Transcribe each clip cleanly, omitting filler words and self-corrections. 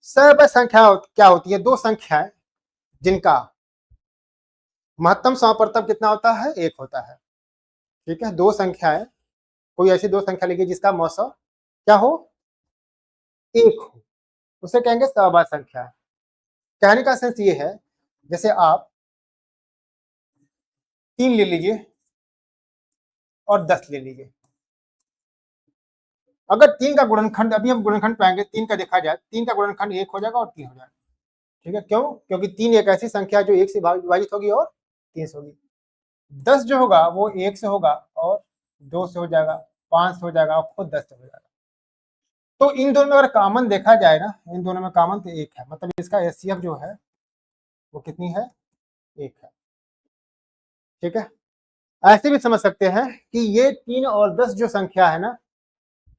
सहअभाज्य संख्या क्या होती है? दो संख्याएं जिनका महत्तम समापवर्तक कितना होता है? 1 होता है। ठीक है, दो संख्याएं, कोई ऐसी दो संख्या लिखिए जिसका मौसा क्या हो? 1 हो, उसे कहेंगे सहअभाज्य संख्या। कहने का सेंस ये है, जैसे आप 3 ले लीजिए और 10 ले लीजिए। अगर 3 का गुणनखंड, अभी हम गुणनखंड पाएंगे, 3 का देखा जाए, 3 का गुणनखंड 1 हो जाएगा और 3 हो जाएगा। ठीक है, क्यों? क्योंकि 3 एक ऐसी संख्या है जो 1 से विभाजित होगी और 3 से होगी। 10 जो होगा वो 1 से होगा और 2 से हो जाएगा, 5 से हो जाएगा और खुद 10 से हो जाएगा। तो इन दोनों में अगर कॉमन देखा जाए ना, इन दोनों में कॉमन तो 1 है, मतलब इसका एचसीएफ जो है वो कितनी है? 1 है। ठीक है, ऐसे भी समझ सकते हैं कि ये 3 और 10 जो संख्या है ना,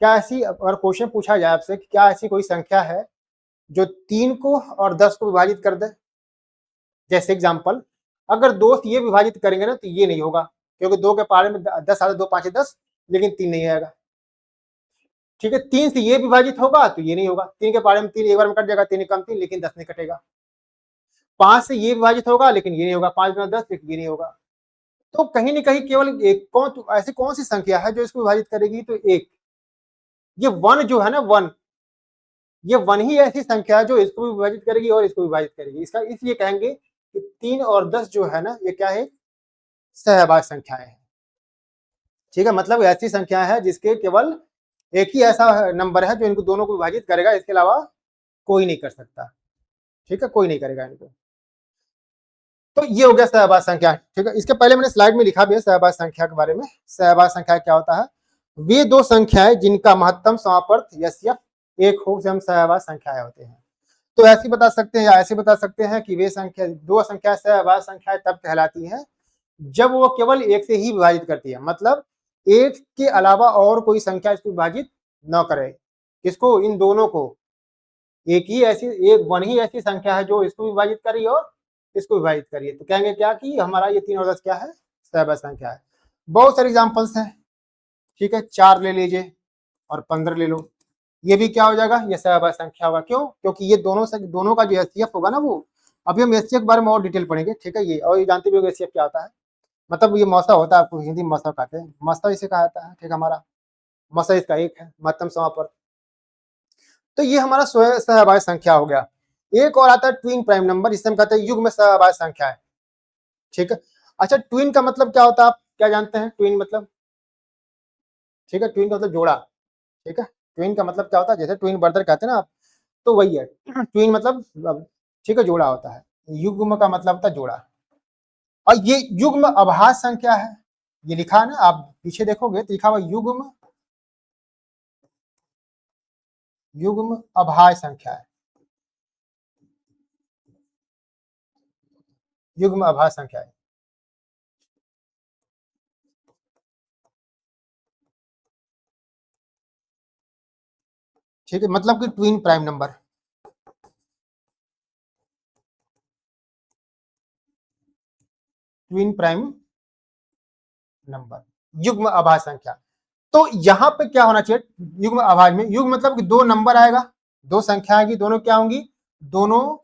क्या ऐसी, अगर क्वेश्चन पूछा जाए आपसे कि क्या ऐसी कोई संख्या है जो 3 को और 10 को विभाजित कर दे? जैसे एग्जांपल, अगर 2 से ये विभाजित करेंगे ना तो ये नहीं होगा, क्योंकि 2 के पारे में 10 आता, 2 5 10, लेकिन 3 नहीं आएगा। ठीक है, 3 से ये विभाजित होगा तो ये नहीं होगा, 3 के पारे में 3 एक बार में कट जाएगा, 3 कम 3, लेकिन 10 नहीं कटेगा। 5 से ये विभाजित होगा लेकिन ये नहीं होगा, 5 गुना 10, लेकिन ये नहीं होगा। तो कहीं ना कहीं केवल एक ऐसी कौन सी संख्या है जो इसको विभाजित करेगी? तो एक, ये 1 जो है ना, 1, ये 1 ही ऐसी संख्या है जो इसको भी विभाजित करेगी और इसको विभाजित करेगी। इसका इसलिए कहेंगे कि 3 और 10 जो है ना, ये क्या है? सहअभाज्य संख्याएं हैं। ठीक है, मतलब ऐसी संख्या है जिसके केवल एक ही ऐसा नंबर है जो इनको दोनों को विभाजित करेगा, इसके अलावा कोई नहीं कर सकता। ठीक है, कोई नहीं करेगा इनको। तो ये हो गया सहअभाज्य संख्या। ठीक है, इसके पहले मैंने स्लाइड में लिखा भी है सहअभाज्य संख्या के बारे में। सहअभाज्य संख्या क्या होता है? वे दो संख्याएं जिनका महत्तम समापवर्त एचसीएफ 1 हो, उसे हम सहअभाज्य संख्याएं होते हैं। तो ऐसे बता सकते हैं या ऐसे बता सकते हैं कि वे संख्या, दो संख्या सहअभाज्य संख्याएं तब कहलाती हैं जब वो केवल 1 से ही विभाजित करती है, मतलब 1 के अलावा और कोई संख्या इसको विभाजित न करे। किसको? इन दोनों को। एक ही ऐसी, एक 1 ही ऐसी संख्या है जो इसको विभाजित करी और इसको विभाजित करिए, तो कहेंगे क्या कि हमारा ये 3 और 10 क्या है? सहअभाज्य संख्या है। बहुत सारे एग्जांपल्स हैं। ठीक है, 4 ले लीजिए और 15 ले लो, ये भी क्या हो जाएगा? ये सहअभाज्य संख्या होगा। क्यों? क्योंकि ये दोनों का जो एचसीएफ होगा ना, वो अभी हम एचसीएफ के बारे में और डिटेल पढ़ेंगे। ठीक है, ये और ये जानते भी होंगे एचसीएफ क्या होता है, मतलब ये मौसा होता है, आपको हिंदी में मौसा कहते हैं, मौसा इसे कहा जाता है। ठीक, हमारा मौसा इसका 1 है, महत्तम समापवर्त। तो ये हमारा सहअभाज्य संख्या हो गया। एक और आता है ट्विन प्राइम नंबर, इसे हम कहते हैं युग्म सहअभाज्य संख्या है। ठीक है, अच्छा, ट्विन का मतलब क्या होता है? आप क्या जानते हैं ट्विन मतलब? ठीक है, ट्विन का मतलब जोड़ा। ठीक है, ट्विन का मतलब क्या होता है? जैसे ट्विन ब्रदर कहते हैं ना आप, तो वही है ट्विन मतलब। ठीक है, जोड़ा होता है। युग्म का मतलब होता है जोड़ा, और ये युग्म अभाज्य संख्या है। ये लिखा है ना, आप पीछे देखोगे तो लिखा हुआ युग्म, युग्म अभाज्य संख्या है, युग्म अभाज्य संख्या है। ठीक है, मतलब कि twin prime number, twin prime number, युग्म अभाज्य संख्या। तो यहां पे क्या होना चाहिए युग्म अभाज्य में? युग्म मतलब कि दो नंबर आएगा, दो संख्या आएगी, दोनों क्या होंगी? दोनों,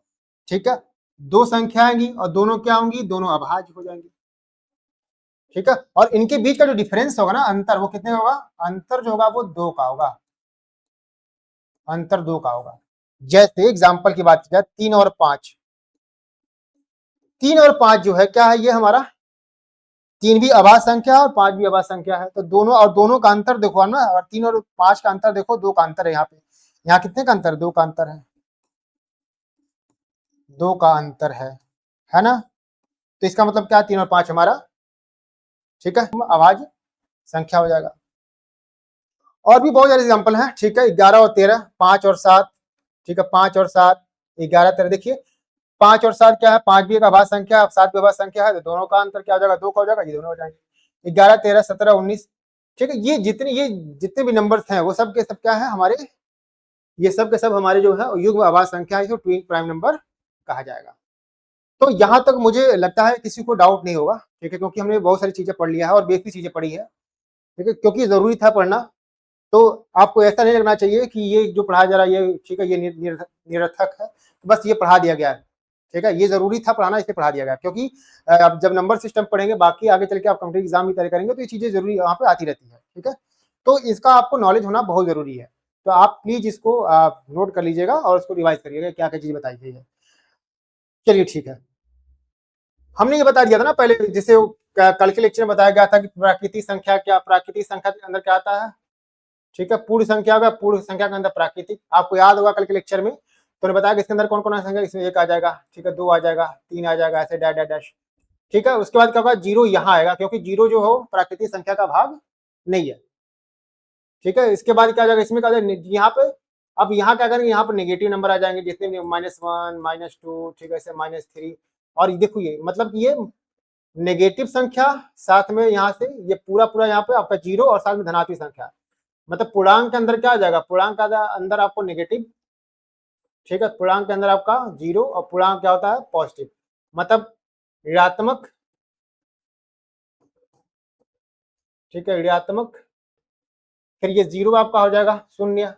ठीक है, दो संख्या आएंगी और दोनों क्या होंगी? दोनों अभाज्य हो जाएंगी। ठीक है, और इनके बीच का जो डिफरेंस होगा ना, अंतर, वो कितने होगा? अंतर जो होगा वो 2 का होगा, अंतर 2 का होगा। जैसे एग्जांपल की बात की जाए, 3 और 5, 3 और 5 जो है क्या है? ये हमारा 3 भी अभाज्य संख्या है और 5 भी अभाज्य संख्या है। तो दोनों, और दोनों का अंतर देखो ना, और 3 और 5 का अंतर देखो, 2 का अंतर है यहाँ पे। यहाँ कितने का अंतर? 2 का अंतर है, 2 का अंतर है ना? तो इसका मतलब क्या? 3 और 5 हमारा, ठीक है, अभाज्य संख्या हो जाएगा। और भी बहुत सारे एग्जाम्पल हैं। ठीक है, 11 और 13, 5 और 7, ठीक है, 5 और 7, 11 13, देखिए 5 और 7 क्या है? 5 भी एक अभाज्य संख्या, 7 भी अभाज्य संख्या है, तो दोनों का अंतर क्या हो जाएगा? 2 का हो जाएगा, ये दोनों हो जाएंगे। 11 13 17 19, ठीक है, ये जितने भी नंबर्स हैं वो सब के सब क्या है हमारे? ये सब के सब हमारे जो है युग्म अभाज्य संख्या है, इसको ट्विन प्राइम नंबर कहा जाएगा। तो यहां तक मुझे लगता है किसी को डाउट नहीं होगा। ठीक है, क्योंकि हमने बहुत सारी चीजें पढ़ लिया है और बेसिक चीजें पढ़ी है। ठीक है, क्योंकि जरूरी था पढ़ना, तो आपको ऐसा नहीं लगना चाहिए कि ये जो पढ़ाया जा रहा है ये ठीक है, ये निरर्थक है, तो बस ये पढ़ा दिया गया है, ठीक है, ये जरूरी था पढ़ाना इसलिए पढ़ा दिया गया, क्योंकि अब जब नंबर सिस्टम पढ़ेंगे बाकी आगे चल के आप कॉम्पिटिटिव एग्जाम भी तैयारी करेंगे तो ये चीजें जरूरी वहाँ पे आती रहती है, ठीक है। तो इसका आपको नॉलेज होना बहुत जरूरी है, तो आप प्लीज इसको नोट कर लीजिएगा और उसको रिवाइज करिएगा क्या क्या चीज बताई गई है। चलिए ठीक है, हमने ये बता दिया था ना पहले, जिसे कल के लेक्चर में बताया गया था कि प्राकृतिक संख्या क्या, प्राकृतिक संख्या के अंदर क्या आता है, ठीक है, पूर्ण संख्या होगा, पूर्ण संख्या के अंदर प्राकृतिक, आपको याद होगा कल के लेक्चर में तो बताया कि इसके अंदर कौन कौन संख्या, इसमें 1 आ जाएगा, ठीक है, 2 आ जाएगा, 3 आ जाएगा, ऐसे डैश डैश डैश, ठीक है। उसके बाद क्या होगा, 0 यहाँ आएगा क्योंकि 0 जो हो प्राकृतिक संख्या का भाग नहीं है, ठीक है। इसके बाद क्या आ जाएगा, इसमें क्या आ जाएगा, यहाँ पे अब यहाँ क्या करेंगे, यहाँ पर नेगेटिव नंबर आ जाएंगे जितने भी -1 -2, ठीक है, ऐसे -3, और देखो ये मतलब ये नेगेटिव संख्या साथ में यहाँ से ये पूरा पूरा यहाँ पे आपका 0 और साथ में धनात्मक संख्या, मतलब पूर्णांक के अंदर क्या आ जाएगा, पूर्णांक के अंदर आपको नेगेटिव, ठीक है, पूर्णांक के अंदर आपका 0 और पूर्णांक क्या होता है पॉजिटिव, मतलब ऋणात्मक, ठीक है, ऋणात्मक, फिर ये 0 आपका हो जाएगा 0,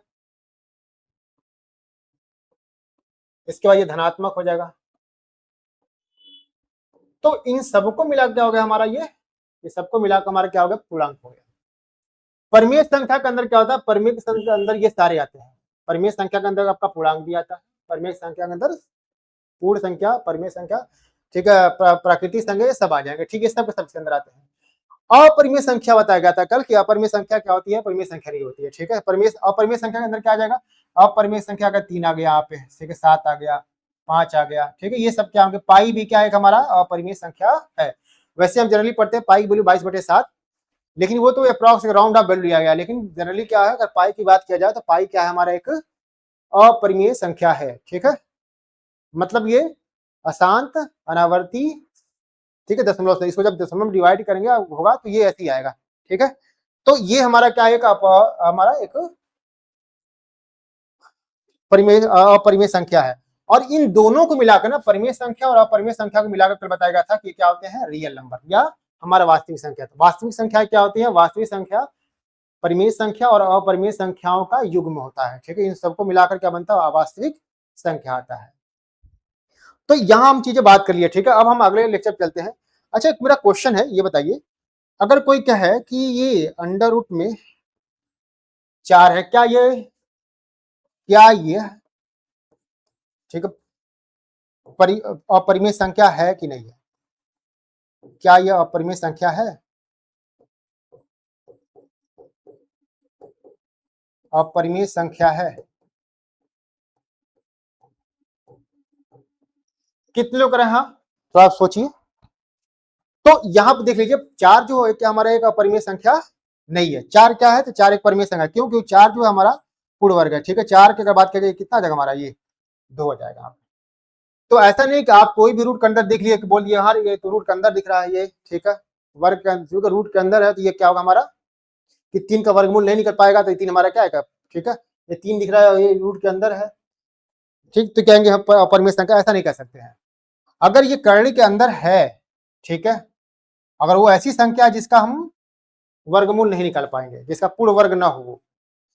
इसके बाद ये धनात्मक हो जाएगा, तो इन सबको मिला क्या हो गया हमारा, ये सबको मिलाकर हमारा क्या हो गया, पूर्णांक हो गया। परिमेय संख्या के अंदर क्या होता है, परिमेय संख्या के अंदर ये सारे आते हैं, परिमेय संख्या के अंदर आपका पूर्णांक भी आता है, परिमेय संख्या के अंदर पूर्ण संख्या, परिमेय संख्या, ठीक है, प्राकृतिक संख्या, ये सब आ जाएंगे, ठीक है, सब सबके अंदर आते हैं। अपरिमेय संख्या बताया गया था कल कि अपरिमेय संख्या क्या होती है, परिमेय संख्या नहीं होती है, ठीक है। अपरिमेय संख्या के अंदर क्या आ जाएगा, अपरिमेय संख्या का 3 आ गया यहाँ पे, ठीक है, 7 आ गया, 5 आ गया, ठीक है, ये सब क्या होंगे, पाई भी क्या है हमारा अपरिमेय संख्या है। वैसे हम जनरली पढ़ते हैं पाई वैल्यू 22/7, लेकिन वो तो अप्रॉक्स राउंड ऑफ वैल्यू लिया गया, लेकिन जनरली क्या है, अगर पाई की बात किया जाए तो पाई क्या है, हमारा एक अपरिमेय संख्या है, ठीक है, मतलब ये अशांत अनावर्ती, ठीक है, दशमलव से, इसको जब दशमलव डिवाइड करेंगे होगा तो ये ऐसे ही आएगा, ठीक है। तो ये हमारा क्या है, हमारा एक परिमेय अपरिमेय संख्या है, और इन दोनों को मिलाकर ना, परिमेय संख्या और अपरिमेय संख्या को मिलाकर कल बताया गया था कि क्या होते हैं, रियल नंबर या हमारा वास्तविक संख्या। तो वास्तविक संख्या क्या होती है, वास्तविक संख्या परिमेय संख्या और अपरिमेय संख्याओं का युग्म होता है, ठीक है, इन सबको मिलाकर क्या बनता है, अवास्तविक संख्या आता है। तो यहां हम चीजें बात कर लिए, ठीक है। अब हम अगले लेक्चर चलते हैं। अच्छा, एक मेरा क्वेश्चन है, ये बताइए, अगर कोई कहे कि ये अंडर रूट में 4 है, क्या ये ठीक है अपरिमेय संख्या है कि नहीं है, क्या यह अपरिमेय संख्या है, अपरिमेय संख्या है, कितने लोग रहे, हाँ, तो आप सोचिए। तो यहां पर देख लीजिए, 4 जो है क्या हमारा एक अपरिमेय संख्या नहीं है, 4 क्या है, तो 4 एक परिमेय संख्या, क्यों, क्योंकि 4 जो है हमारा पूर्ण वर्ग है, ठीक है। 4 की अगर बात करें कितना आ जाएगा हमारा, ये 2 हो जाएगा। तो ऐसा नहीं कि आप कोई भी रूट के अंदर देख लिए कि बोल दिए हाँ ये तो रूट के अंदर दिख रहा है, ये ठीक है, वर्ग के रूट के अंदर है, तो ये क्या होगा हमारा कि 3 का वर्गमूल नहीं निकल पाएगा, तो ये 3 हमारा क्या है, ठीक है, ये 3 दिख रहा है, ये रूट के अंदर है, ठीक, तो कहेंगे हम अपरिमेय संख्या, ऐसा नहीं कह सकते हैं। अगर ये कर्ण के अंदर है, ठीक है, अगर वो ऐसी संख्या है जिसका हम वर्गमूल नहीं निकाल पाएंगे, जिसका पूर्ण वर्ग ना हो,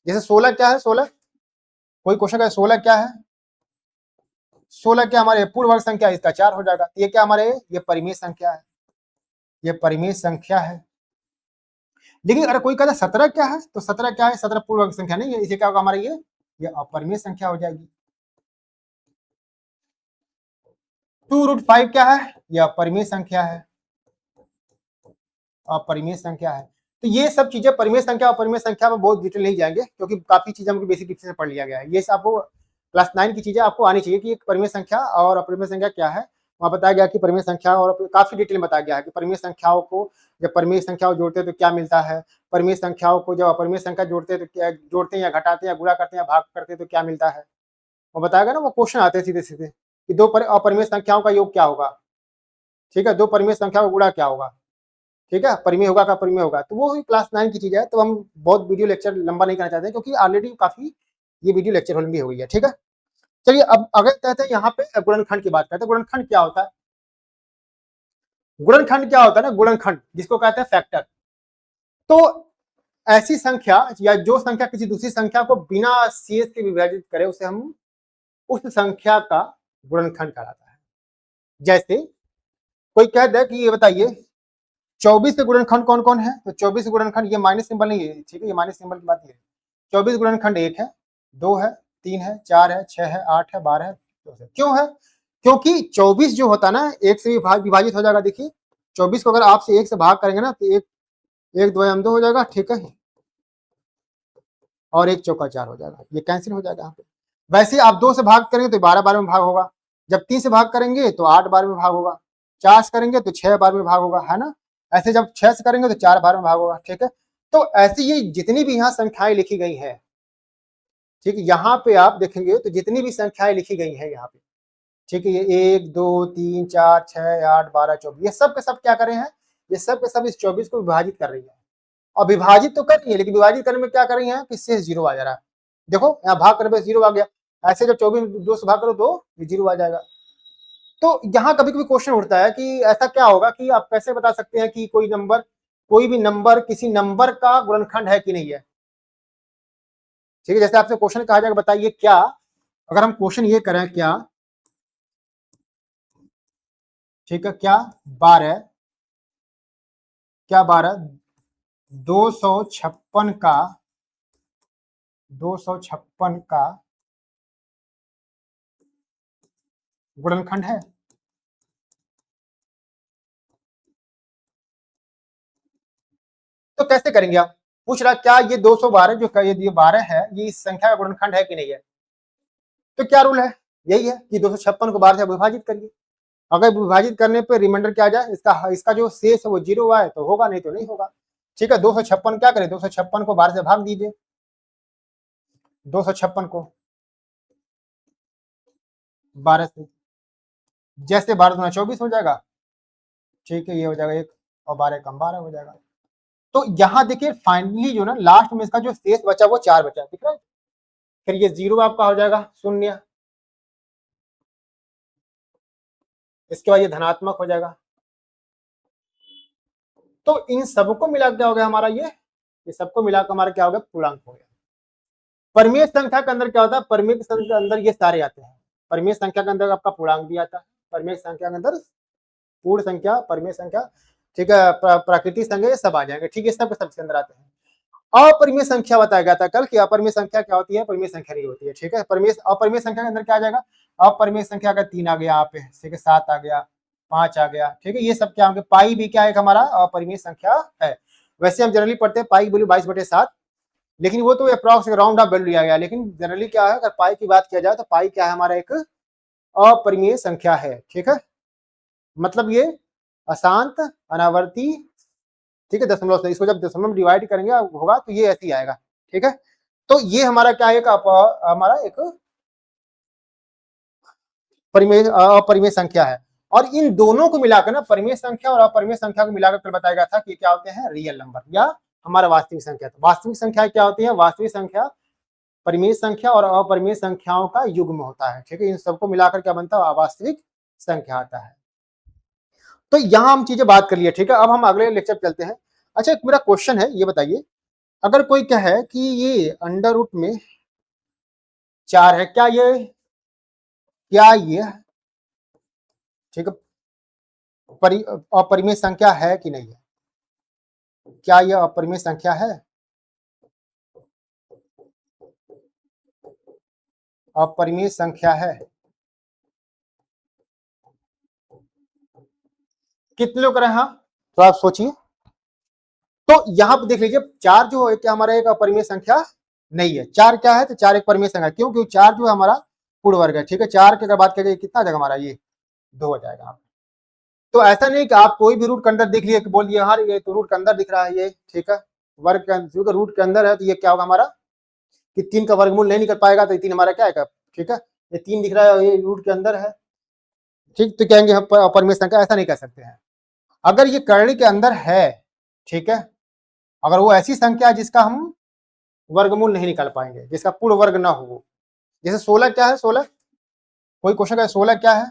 जैसे 16 क्या है, 16 कोई क्वेश्चन का 16 क्या है, 16 क्या हमारे पूर्ण वर्ग संख्या, इसका 4 हो जाएगा, ये क्या हमारे, ये परिमेय संख्या है, ये परिमेय संख्या है। लेकिन अगर कोई कहता है 17 क्या है, तो 17 क्या है, 17 पूर्ण वर्ग संख्या नहीं है, इसे क्या होगा हमारा, ये अपरिमेय संख्या हो जाएगी। 2√5 क्या है, यह अपरिमेय संख्या है, अपरिमेय संख्या है। तो ये सब चीजें परिमेय संख्या और अपरिमेय संख्या में बहुत डिटेल नहीं जाएंगे, क्योंकि काफी चीजें हमको बेसिक डिफरेंस में पढ़ लिया गया है। ये सब आपको क्लास 9 की चीजें आपको आनी चाहिए कि एक परिमेय संख्या और अपरिमेय संख्या क्या है। वहां बताया गया कि परिमेय संख्या और काफी डिटेल में बताया गया है कि परिमेय संख्याओं को जब परिमेय संख्याओं जोड़ते हैं तो क्या मिलता है, परिमेय संख्याओं को जब अपरिमेय संख्या जोड़ते हैं तो क्या जोड़ते हैं या घटाते हैं या गुणा करते हैं या भाग करते हैं तो क्या मिलता है। वो बताया गया ना, वो क्वेश्चन आते हैं सीधे सीधे कि दो अपरिमेय संख्याओं का योग क्या होगा, ठीक है, दो परिमेय संख्याओं का गुणा क्या होगा, ठीक है, परिमेय होगा का परिमेय होगा। तो वो क्लास 9 की चीज है, तो हम बहुत वीडियो लेक्चर लंबा नहीं करना चाहते क्योंकि ऑलरेडी काफी ये वीडियो लेक्चर लंबी हो गई है, ठीक है। चलिए अब अगर कहते हैं यहाँ पे गुणनखंड की बात करते हैं। गुणनखंड क्या होता है, गुणनखंड क्या होता है ना, गुणनखंड जिसको कहते हैं फैक्टर। तो ऐसी संख्या या जो संख्या किसी दूसरी संख्या को बिना शेष के विभाजित करे उसे हम उस संख्या का गुणनखंड कहलाता है। जैसे कोई कह दे कि ये बताइए 24 के गुणनखंड कौन कौन है, तो 24 के गुणनखंड, ये माइनस सिंबल नहीं है, ठीक है, ये माइनस सिंबल की बात नहीं है। 24 गुणनखंड 1 है, 2 है, 3 है, 4 है, 6 है, 8 है, 12 है, 2 है। क्यों है? क्योंकि 24 जो होता है ना 1 से विभाजित हो जाएगा। देखिए 24 को अगर आपसे 1 से भाग करेंगे ना तो 1 2 2 हो जाएगा, ठीक है, और 1 चौका 4 हो जाएगा, ये कैंसिल हो जाएगा यहाँ पे। वैसे आप 2 से भाग करेंगे तो 12 बार में भाग होगा, जब 3 से भाग करेंगे तो 8 बार में भाग होगा, 4 से करेंगे तो 6 बार में भाग होगा, है ना। ऐसे जब 6 से करेंगे तो 4 बार में भाग होगा, ठीक है। तो ऐसे ये जितनी भी यहाँ संख्याएं लिखी गई है, ठीक है, यहाँ पे आप देखेंगे तो जितनी भी संख्याएं लिखी गई है यहाँ पे, ठीक है, ये 1 2 3 4 6 8 12 24, ये सब के सब क्या कर रहे हैं, ये सब के सब इस 24 को विभाजित कर रही है। और विभाजित तो कर रही है, लेकिन विभाजित करने में क्या कर रही है कि शेष 0 आ जा रहा है। देखो यहाँ भाग करने पे 0 आ गया, ऐसे जब 24 2 से भाग करो तो 0 आ जाएगा। तो यहाँ कभी कभी क्वेश्चन उठता है कि ऐसा क्या होगा कि आप कैसे बता सकते हैं कि कोई भी नंबर किसी नंबर का गुणनखंड है कि नहीं है। ठीक है, जैसे आपसे क्वेश्चन कहा जाएगा बताइए क्या, अगर हम क्वेश्चन ये करें क्या, ठीक है, क्या 12 256 का गुणनखंड है। तो कैसे करेंगे आप, पूछ रहा क्या ये 212 जो ये 12 है ये इस संख्या का गुणनखंड है कि नहीं है। तो क्या रूल है, यही है कि 256 को 12 से विभाजित करिए, अगर विभाजित करने पे रिमाइंडर क्या आ जाए, इसका जो शेष है वो 0 आए तो होगा, नहीं तो नहीं होगा। ठीक है, 256 क्या करें, 256 को 12 से भाग दीजिए, 256 को 12 से, जैसे 12 दूना 24 हो जाएगा, ठीक है, ये हो जाएगा 1 और 12 कम 12 हो जाएगा। तो यहाँ देखिए फाइनली जो ना लास्ट में इसका जो शेष बचा वो 4 बचा, ठीक है, फिर ये 0 आपका हो जाएगा 0, इसके बाद ये धनात्मक हो जाएगा। तो इन सबको मिला क्या हो गया हमारा, ये सबको मिलाकर हमारा क्या हो गया, पूर्णांक हो गया। परिमेय संख्या के अंदर क्या होता है, परिमेय संख्या के अंदर ये सारे आते हैं, परिमेय संख्या के अंदर आपका पूर्णांक भी आता है, परिमेय संख्या के अंदर पूर्ण संख्या, परिमेय संख्या, ठीक है, प्राकृतिक संख्या, ये सब आ जाएंगे, ठीक है, सब के अंदर आते हैं। अपरिमेय संख्या बताया गया था कल कि अपरिमेय संख्या क्या होती है, परिमेय संख्या नहीं होती है, ठीक है। अपरिमेय संख्या के अंदर क्या आ जाएगा, अपरिमेय संख्या का 3 आ गया यहाँ पे, ठीक है, 7 आ गया, 5 आ गया, ठीक है, ये सब क्या होंगे, पाई भी क्या है हमारा अपरिमेय संख्या है। वैसे हम जनरली पढ़ते हैं पाई की वैल्यू 22/7, लेकिन वो तो अप्रॉक्स राउंड ऑफ वैल्यू लिया गया, लेकिन जनरली क्या है, अगर पाई की बात किया जाए तो पाई क्या है, हमारा एक अपरिमेय संख्या है, ठीक है, मतलब ये अशांत अनावर्ती, ठीक है, दशमलव से, इसको जब दशमलव में डिवाइड करेंगे होगा तो ये ऐसे ही आएगा, ठीक है। तो ये हमारा क्या है, हमारा एक अपरिमेय संख्या है। और इन दोनों को मिलाकर ना, परिमेय संख्या और अपरिमेय संख्या को मिलाकर कल बताया गया था कि क्या होते हैं, रियल नंबर या हमारा वास्तविक संख्या। तो वास्तविक संख्या क्या होती है, वास्तविक संख्या परिमेय संख्या और अपरिमेय संख्याओं का युग्म होता है, ठीक है, इन सबको मिलाकर क्या बनता है, अवास्तविक संख्या आता है। तो यहां हम चीजें बात कर लिए, ठीक है। अब हम अगले लेक्चर चलते हैं। अच्छा एक मेरा क्वेश्चन है, ये बताइए अगर कोई कहे कि ये अंडर रूट में 4 है, क्या ये ठीक है अपरिमेय संख्या है कि नहीं है, क्या यह अपरिमेय संख्या है, अपरिमेय संख्या है, कितने लोग रहे, हाँ तो आप सोचिए। तो यहाँ पे देख लीजिए 4 जो है क्या हमारा एक अपरिमेय संख्या नहीं है, 4 क्या है, तो 4 एक परिमेय संख्या, क्यों, क्योंकि 4 जो है हमारा पूर्ण वर्ग है, ठीक है। 4 की अगर बात करें कितना आ जाएगा हमारा, ये 2 हो जाएगा। तो ऐसा नहीं कि आप कोई भी रूट के अंदर देख लिए कि बोल दिए हाँ ये तो रूट के अंदर दिख रहा है, ये ठीक है, वर्ग के अंदर रूट के अंदर है, तो ये क्या होगा हमारा कि 3 का वर्गमूल नहीं निकल पाएगा, तो ये 3 हमारा क्या है, ठीक है, ये 3 दिख रहा है, ये रूट के अंदर है, ठीक। तो कहेंगे हम अपरिमेय संख्या, ऐसा नहीं कह सकते हैं। अगर ये कर्ण के अंदर है, ठीक है, अगर वो ऐसी संख्या है जिसका हम वर्गमूल नहीं निकाल पाएंगे, जिसका पूर्ण वर्ग ना हो, जैसे 16 क्या है, 16 कोई क्वेश्चन है 16 क्या है,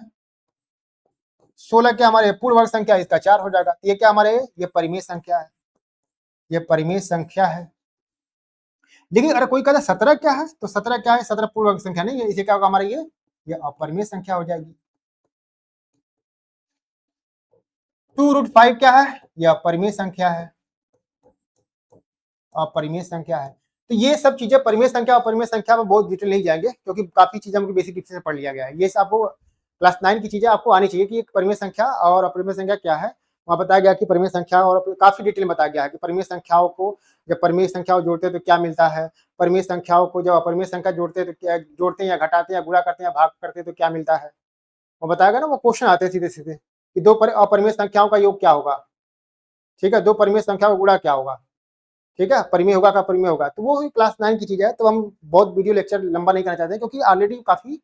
16 क्या हमारे पूर्ण वर्ग संख्या, इसका 4 हो जाएगा। ये क्या हमारे, ये परिमेय संख्या है, ये परिमेय संख्या है, लेकिन अगर कोई कहता है 17 क्या है, तो 17 क्या है, 17 पूर्ण वर्ग संख्या नहीं है, इसे क्या होगा हमारा ये अपरिमेय संख्या हो जाएगी। 2√5 क्या है, यह अपरिमेय संख्या है, अपरिमेय संख्या है। तो ये सब चीजें परिमेय संख्या और अपरिमेय संख्या में बहुत डिटेल नहीं जाएंगे, क्योंकि काफी चीजें हमको बेसिक डिफरेंस से पढ़ लिया गया है। ये आपको क्लास 9 की चीजें आपको आनी चाहिए कि परिमेय संख्या और अपरिमेय संख्या क्या है। वहां बताया गया कि परिमेय संख्या और काफी डिटेल बताया गया है कि परिमेय संख्याओं को जब परिमेय संख्याओं जोड़ते हैं तो क्या मिलता है, परिमेय संख्याओं को जब अपरिमेय संख्या जोड़ते हैं तो क्या जोड़ते हैं या घटाते हैं या गुणा करते हैं या भाग करते हैं तो क्या मिलता है। वो बताएगा ना, वो क्वेश्चन आते हैं सीधे सीधे कि दो अपरिमेय संख्याओं का योग क्या होगा, ठीक है, दो परिमेय संख्याओं का गुणा क्या होगा, ठीक है, परिमेय होगा का परिमेय होगा। तो वो क्लास 9 की चीज है, तो हम बहुत वीडियो लेक्चर लंबा नहीं करना चाहते क्योंकि ऑलरेडी काफी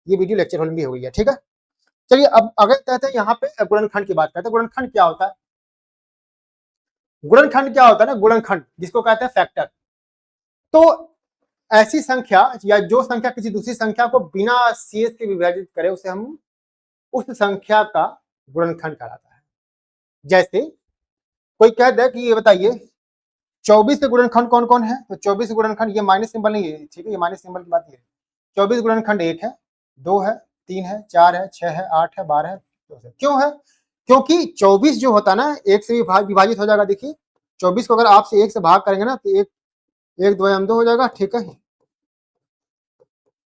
ये वीडियो लेक्चर लंबी हो गई है, ठीक है। चलिए अब अगर कहते हैं यहाँ पे गुणनखंड की बात करते हैं। गुणनखंड क्या होता है, गुणनखंड क्या होता है ना, गुणनखंड जिसको कहते हैं फैक्टर। तो ऐसी संख्या या जो संख्या किसी दूसरी संख्या को बिना शेष के विभाजित करे उसे हम उस संख्या का गुणनखंड कहलाता है। जैसे कोई कह दे कि ये बताइए 24 के गुणनखंड कौन कौन है, तो 24 के गुणनखंड, ये माइनस सिंबल नहीं है, ठीक है, ये माइनस सिंबल की बात नहीं है। 24 गुणनखंड 1 है, 2 है, 3 है, 4 है, 6 है, 8 है, 12 है, 14 है। क्यों है, क्योंकि 24 जो होता है ना 1 से विभाजित हो जाएगा। देखिए 24 को अगर आपसे 1 से भाग करेंगे ना तो 1 1 2 2 हो जाएगा, ठीक है,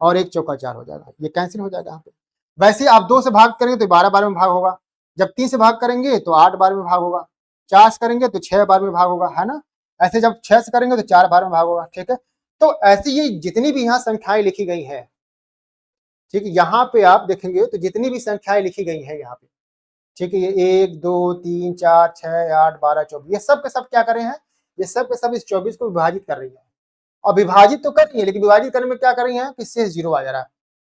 और 1 चौका 4 हो जाएगा, ये कैंसिल हो जाएगा यहाँ पे। वैसे आप 2 से भाग करेंगे तो 12 बार में भाग होगा, जब 3 से भाग करेंगे तो 8 बार में भाग होगा, 4 से करेंगे तो 6 बार में भाग होगा, है ना। ऐसे जब 6 से करेंगे तो 4 बार में भाग होगा, ठीक है। तो ऐसी ये जितनी भी यहाँ संख्याएं लिखी गई है, ठीक है, यहाँ पे आप देखेंगे तो जितनी भी संख्याएं लिखी गई है यहाँ पे, ठीक है, ये 1 2 3 4 6 8 12 24, ये सब के सब क्या कर रहे हैं, ये सब के सब इस 24 को विभाजित कर रही है। और विभाजित तो कर रही है, लेकिन विभाजित करने में क्या कर रही है कि शेष 0 आ जा रहा है।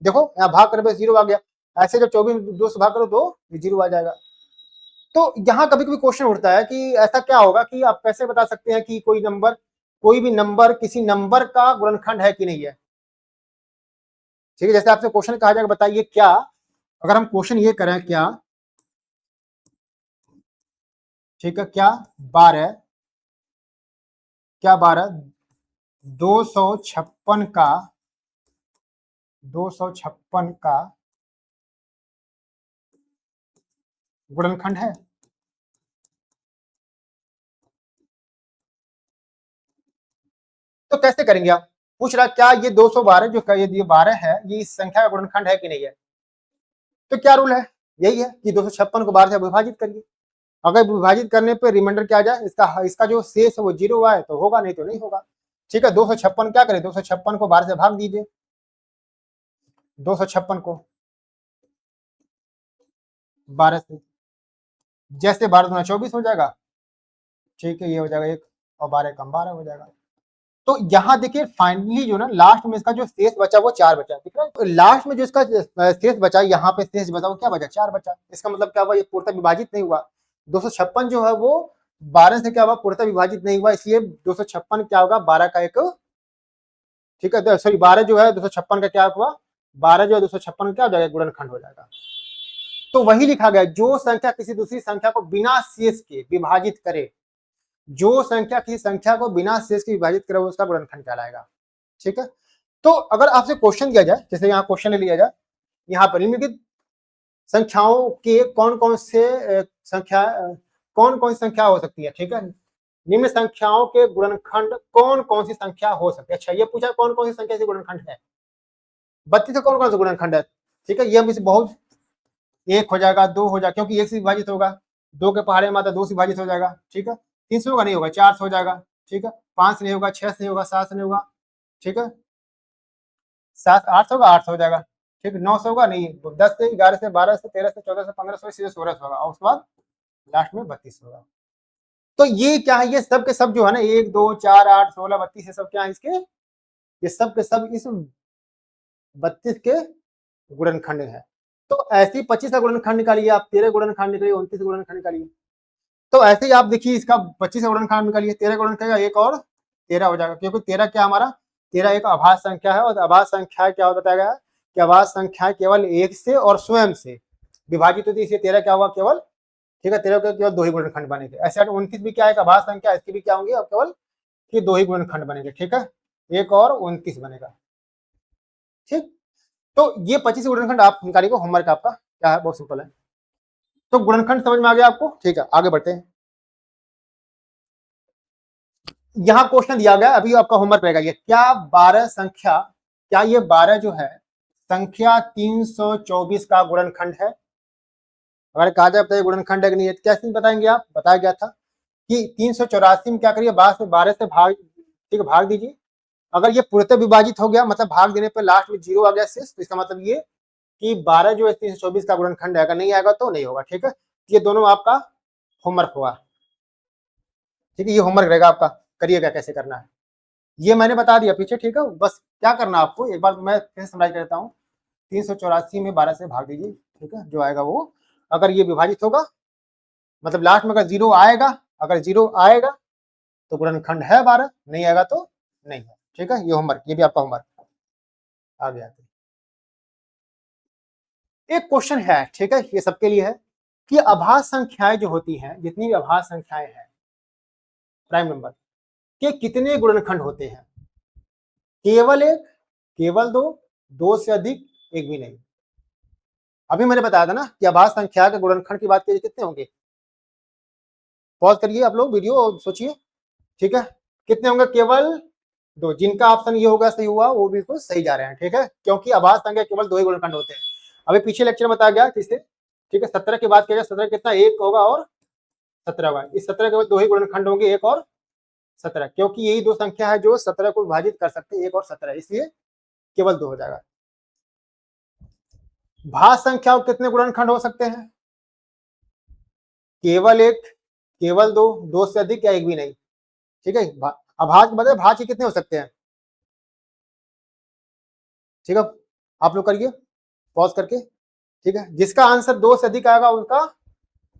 देखो यहाँ भाग करने पे 0 आ गया, ऐसे जब 24 2 से भाग करो तो 0 आ जाएगा। तो यहाँ कभी कभी क्वेश्चन उठता है कि ऐसा क्या होगा कि आप कैसे बता सकते हैं कि कोई भी नंबर किसी नंबर का गुणनखंड है कि नहीं है, ठीक है। जैसे आपसे क्वेश्चन कहा जाएगा बताइए क्या, अगर हम क्वेश्चन ये करें क्या, ठीक है, क्या 12 256 का गुणनखंड है। तो कैसे करेंगे आप, पूछ रहा क्या ये 212 जो ये 12 है ये इस संख्या का गुणनखंड है कि नहीं है। तो क्या रूल है, यही है कि 256 को 12 से विभाजित करिए, अगर विभाजित करने पे रिमाइंडर क्या आ जाए, इसका जो शेष है वो 0 आए तो होगा, नहीं तो नहीं होगा, ठीक है। 256 क्या करें, 256 को 12 से भाग दीजिए, 256 को 12 से, जैसे 12 दूना 24 हो जाएगा, ठीक है, ये हो जाएगा 1 और 12 कम 12 हो जाएगा। तो यहाँ देखिए फाइनली जो ना लास्ट में इसका जो शेष बचा वो 4 बचा, ठीक है। तो लास्ट में जो इसका शेष बचा, यहाँ पे शेष बचा वो क्या बचा, 4 बचा। इसका मतलब क्या हुआ, ये पूर्णतः विभाजित नहीं हुआ। 256 जो है वो 12 से क्या हुआ, पूर्णतः विभाजित नहीं हुआ, इसलिए 256 क्या होगा, 12 का एक, ठीक है, सॉरी 12 जो है 256 का क्या हुआ, 12 जो है 256 का क्या हो जाएगा, गुणनखंड हो जाएगा। तो वही लिखा गया, जो संख्या किसी दूसरी संख्या को बिना शेष के विभाजित करे, जो संख्या किसी संख्या को बिना शेष के विभाजित करे उसका गुणनखंड कहलाएगा, ठीक है। तो अगर आपसे क्वेश्चन दिया जाए, जैसे यहाँ क्वेश्चन ले लिया जाए, यहाँ पर निम्नलिखित संख्याओं के कौन कौन सी संख्या हो सकती है, ठीक है, निम्न संख्याओं के गुणनखंड कौन कौन सी संख्या हो सकती है। अच्छा ये पूछा कौन कौन सी संख्या से गुणनखंड है, 32 का कौन कौन सा गुणनखंड है, ठीक है, ये हम इसे बहुत 1 हो जाएगा, 2 हो जाएगा क्योंकि 1 से विभाजित होगा, 2 के पहाड़े में आता 2 से विभाजित हो जाएगा, ठीक है, 300 का नहीं होगा, 4 से हो जाएगा, ठीक है, 5 से नहीं होगा, 6 से नहीं होगा, 7 से नहीं होगा, ठीक है, 7 8 से होगा, 8 से हो जाएगा, ठीक है, 9 से होगा नहीं, 10 से 11 से 12 से 13 से 14 से 15 से सीधे 16 से होगा, और उसके बाद लास्ट में 32 होगा। तो ये क्या है, ये सब के सब जो है ना 1 2 4 8 16 32 ये सब क्या है इसके, ये सब के सब इस 32 के गुणनखंड है। तो ऐसे ही 25 का गुणनखंड निकालिए आप, 13 गुणनखंड निकालिए, 29 गुणनखंड निकालिए। तो ऐसे ही आप देखिए इसका 25 का गुणनखंड निकालिए, 13 गुणनखंड एक और 13 हो जाएगा, क्योंकि 13 क्या हमारा 13 एक अभाज्य संख्या है, और अभाज्य संख्या क्या बताया गया है कि अभाज्य संख्या केवल 1 से और स्वयं से विभाजित होती है, इसलिए 13 क्या होगा केवल, ठीक है, 13 के केवल 2 ही गुणनखंड बनेंगे। ऐसे 29 भी क्या है अभाज्य संख्या, इसकी भी क्या होंगे अब केवल कि 2 ही गुणनखंड बनेंगे, ठीक है। एक और 29 बनेगा। ठीक, तो ये 25 गुणनखंड आप निकालिएगा, होमवर्क आपका क्या है, बहुत सिंपल है। तो गुणनखंड समझ में आ गया आपको, ठीक है, आगे बढ़ते हैं। यहां क्वेश्चन दिया गया, अभी आपका होमवर्क रहेगा ये, क्या 12 संख्या, क्या ये 12 जो है संख्या 324 का गुणनखंड है? अगर कहा जाए बताइए गुणनखंड है कि नहीं है, कैसे बताएंगे आप? बताया गया था कि 384 में क्या करिए, 12 से भाग, ठीक है, भाग दीजिए। अगर ये पूर्णतः विभाजित हो गया, मतलब भाग देने पर लास्ट में 0 आ गया शेष, तो इसका मतलब ये कि 12 जो है 324 का गुणनखंड है, अगर नहीं आएगा तो नहीं होगा। ठीक है, ये दोनों आपका होमवर्क हुआ। ठीक है, ये होमवर्क रहेगा आपका, करिएगा कैसे करना है, ये मैंने बता दिया पीछे। ठीक है, बस क्या करना आपको, एक बार मैं फिर समझाई करता हूँ। 384 में 12 से भाग दीजिए, ठीक है, जो आएगा वो, अगर ये विभाजित होगा, मतलब लास्ट में अगर 0 आएगा, अगर 0 आएगा तो गुणनखंड है 12, नहीं आएगा तो नहीं है। ठीक है, ये होमवर्क, ये भी आपका होमवर्क आ गया। एक क्वेश्चन है, ठीक है, ये सबके लिए है, कि अभाज्य संख्याएं जो होती हैं, जितनी भी अभाज्य संख्याएं हैं प्राइम नंबर के, कितने गुणनखंड होते हैं? केवल एक, केवल दो से अधिक, एक भी नहीं। अभी मैंने बताया था ना कि अभाज्य संख्या के गुणनखंड की बात कीजिए, कितने होंगे? पॉज करिए आप लोग वीडियो और सोचिए, ठीक है, कितने होंगे? केवल दो। जिनका ऑप्शन ये होगा सही हुआ, वो बिल्कुल सही जा रहे हैं। ठीक है, क्योंकि अभाज्य संख्या केवल 2 ही गुणनखंड होते हैं। अभी पीछे लेक्चर में बताया गया किससे, ठीक है, 17 की बात किया, 17 कितना, एक होगा और 17 होगा। इस 17 केवल 2 ही गुणनखंड होंगे, एक और 17, क्योंकि यही दो संख्या है जो 17 को विभाजित कर सकते हैं, एक और 17, इसलिए केवल 2 हो जाएगा। भाज्य संख्याओं कितने गुणनखंड हो सकते हैं? केवल एक, केवल दो से अधिक या एक भी नहीं। ठीक है, अभाज्य मतलब भाज्य कितने हो सकते हैं? ठीक है, आप लोग करिए पॉज करके। ठीक है, जिसका आंसर 2 से अधिक आएगा उनका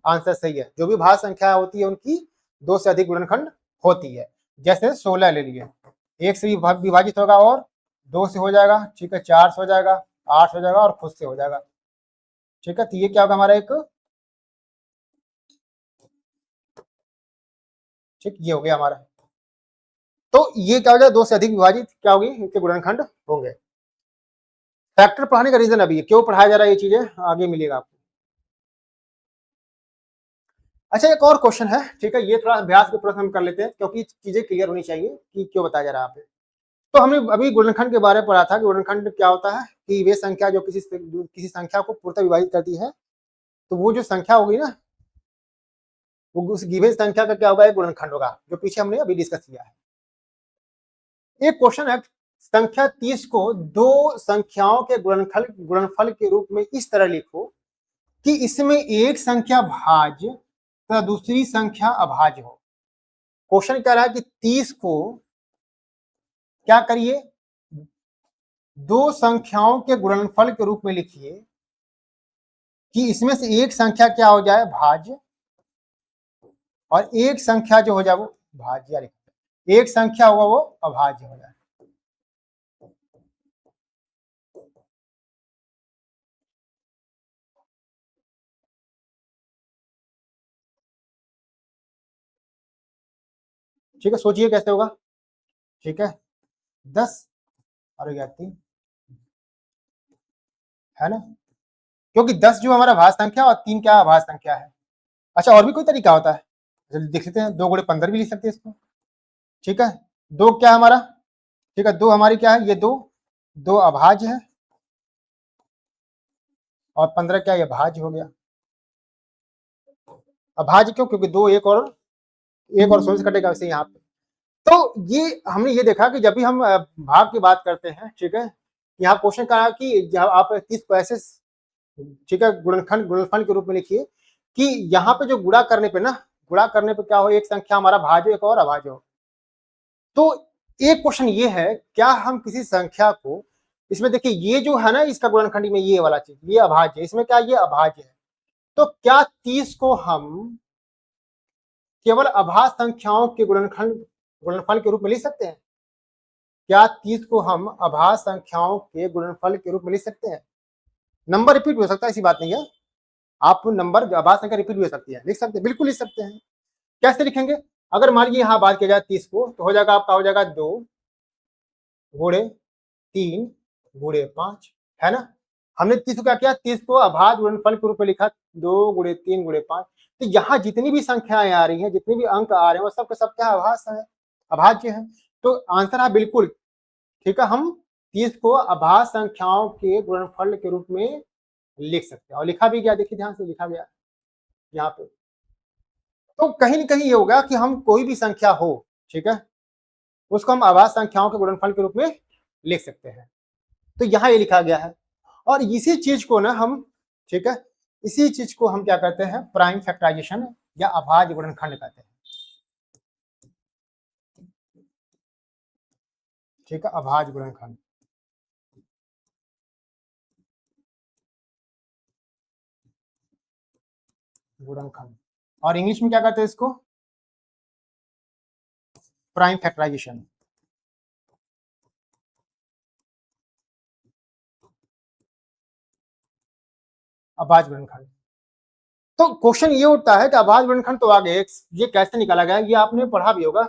आंसर सही है। जो भी भाज्य संख्या होती है उनकी 2 से अधिक गुणनखंड होती है। जैसे 16 ले लीजिए, एक से विभाजित होगा और 2 से हो जाएगा, ठीक है, 4 से हो जाएगा, 8 हो जाएगा और खुद से हो जाएगा। ठीक है, तो ये क्या होगा हमारा एक, ठीक, ये हो गया हमारा। तो ये क्या हो जाएगा, 2 से अधिक विभाजित क्या होगी, इनके गुणनखंड होंगे। फैक्टर पढ़ाने का रीजन अभी क्यों पढ़ाया जा रहा है, ये चीजें आगे मिलेगा आपको। अच्छा, एक और क्वेश्चन है, ठीक है, ये थोड़ा अभ्यास के प्रश्न हम कर लेते हैं, क्योंकि चीजें क्लियर होनी चाहिए कि क्यों बताया जा रहा है यहाँ पे। तो हमने अभी गुणनखंड के बारे में पढ़ा था कि गुणनखंड क्या होता है, कि वे संख्या जो किसी संख्या को पूर्णतः विभाजित करती है, तो वो जो संख्या होगी ना, वो उस गिवन संख्या का क्या होगा, एक गुणनखंड होगा, जो पीछे हमने अभी डिस्कस किया है। एक क्वेश्चन है, संख्या 30 को दो संख्याओं के गुणनफल के रूप में इस तरह लिखो कि इसमें एक संख्या भाज्य तथा दूसरी संख्या अभाज्य हो। क्वेश्चन कह रहा है कि 30 को क्या करिए, दो संख्याओं के गुणनफल के रूप में लिखिए कि इसमें से एक संख्या क्या हो जाए, भाज्य, और एक संख्या जो हो जाए वो भाज्य, एक संख्या होगा वो अभाज्य हो जाए। ठीक है, सोचिए कैसे होगा। ठीक है, 10 और 3 है ना, क्योंकि 10 जो हमारा भाज्य संख्या और 3 क्या अभाज्य संख्या है। अच्छा, और भी कोई तरीका होता है, देख लेते हैं, 2 गुणे 15 भी लिख सकते हैं इसको। ठीक है, 2 क्या हमारा, ठीक है, 2 हमारी क्या है, ये दो अभाज्य है, और 15 क्या, ये भाज्य हो गया। अभाज्य क्यों, क्योंकि 2 एक और 16 से कटेगा, वैसे यहाँ पे। तो ये हमने ये देखा कि जब भी हम भाग की बात करते हैं, ठीक है, यहाँ क्वेश्चन कहा कि जब आप 30 को ऐसे, ठीक है, गुणनफल के रूप में लिखिए कि यहाँ पे जो गुणा करने पे ना, गुणा करने पे क्या हो, एक संख्या हमारा भाज्य एक और अभाज्य हो। तो एक क्वेश्चन ये है, क्या हम किसी संख्या को, इसमें देखिए ये जो है ना, इसका गुणनखंड में ये वाला चीज, ये अभाज्य है, इसमें क्या ये अभाज्य है, तो क्या 30 को हम केवल अभाज्य संख्याओं के गुणनफल के रूप में लिख सकते हैं? क्या 30 को हम अभाज्य संख्याओं के गुणनफल के रूप में लिख सकते हैं? नंबर रिपीट हो सकता है, ऐसी बात नहीं है, आप नंबर अभाज्य संख्या रिपीट भी हो सकती है, लिख सकते हैं, बिल्कुल लिख सकते हैं। कैसे लिखेंगे? अगर मान लीजिए यहाँ बात किया जाए 30 को, तो हो जाएगा आपका, हो जाएगा 2 गुणे 3 गुणे 5, है ना। हमने 30 को क्या किया, 30 को अभाज्य गुणनफल के रूप में लिखा, 2 गुणे 3 गुणे 5। तो यहाँ जितनी भी संख्याएं आ रही हैं, जितने भी अंक आ रहे हैं, वो सब के सब क्या अभाज्य है, अभाज्य है। तो आंसर है बिल्कुल ठीक है, हम 30 को अभाज्य संख्याओं के गुणनफल के रूप में लिख सकते हैं, और लिखा भी गया, देखिए ध्यान से लिखा गया यहाँ पे। तो कहीं ना कहीं ये होगा कि हम कोई भी संख्या हो, ठीक है, उसको हम अभाज्य संख्याओं के गुणनफल के रूप में लिख सकते हैं। तो यहाँ ये लिखा गया है, और इसी चीज को ना हम, ठीक है, इसी चीज को हम क्या कहते हैं, प्राइम फैक्टराइजेशन या अभाज्य गुणनखंड कहते हैं, ठीक है, अभाज्य गुणनखंड। गुणनखंड, और इंग्लिश में क्या कहते हैं इसको, प्राइम फैक्टराइजेशन। अभाज्य गुणनखंड। तो क्वेश्चन ये उठता है कि अभाज्य गुणनखंड तो आगे ये कैसे निकाला गया, ये आपने पढ़ा भी होगा,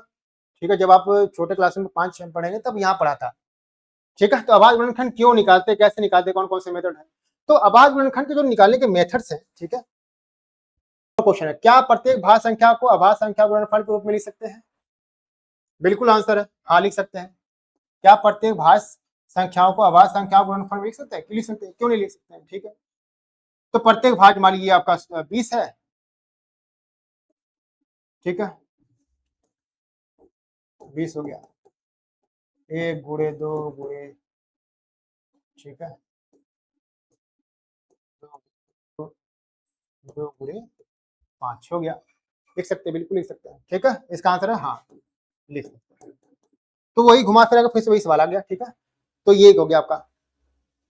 ठीक है, जब आप छोटे क्लास में 5 6 पढ़ेंगे तब यहाँ पढ़ा था, ठीक है। तो अभाज्य गुणनखंड क्यों निकालते, कैसे निकालते, कौन कौन से मेथड है। तो अभाज्य गुणनखंड के जो निकालने के मेथड्स हैं, ठीक है, क्वेश्चन है, क्या प्रत्येक भाज्य संख्या को अभाज्य संख्या गुणनफल के रूप में लिख सकते हैं। बिल्कुल आंसर है हाँ, लिख सकते हैं। क्या प्रत्येक भाज्य संख्याओं को अभाज्य संख्या गुणनफल में लिख सकते हैं, लिख सकते हैं, क्यों नहीं लिख सकते हैं, ठीक है। तो प्रत्येक भाज्य मान लीजिए आपका 20 है, ठीक है, 20 हो गया, 1 गुणे 2 गुणे, ठीक है, 2 गुणे 5 हो गया, लिख सकते हैं, बिल्कुल लिख सकते हैं, ठीक है। इसका आंसर है हाँ, लिख सकते हैं। तो वही घुमा फिरा फिर से वही सवाल आ गया, ठीक है। तो ये हो गया आपका।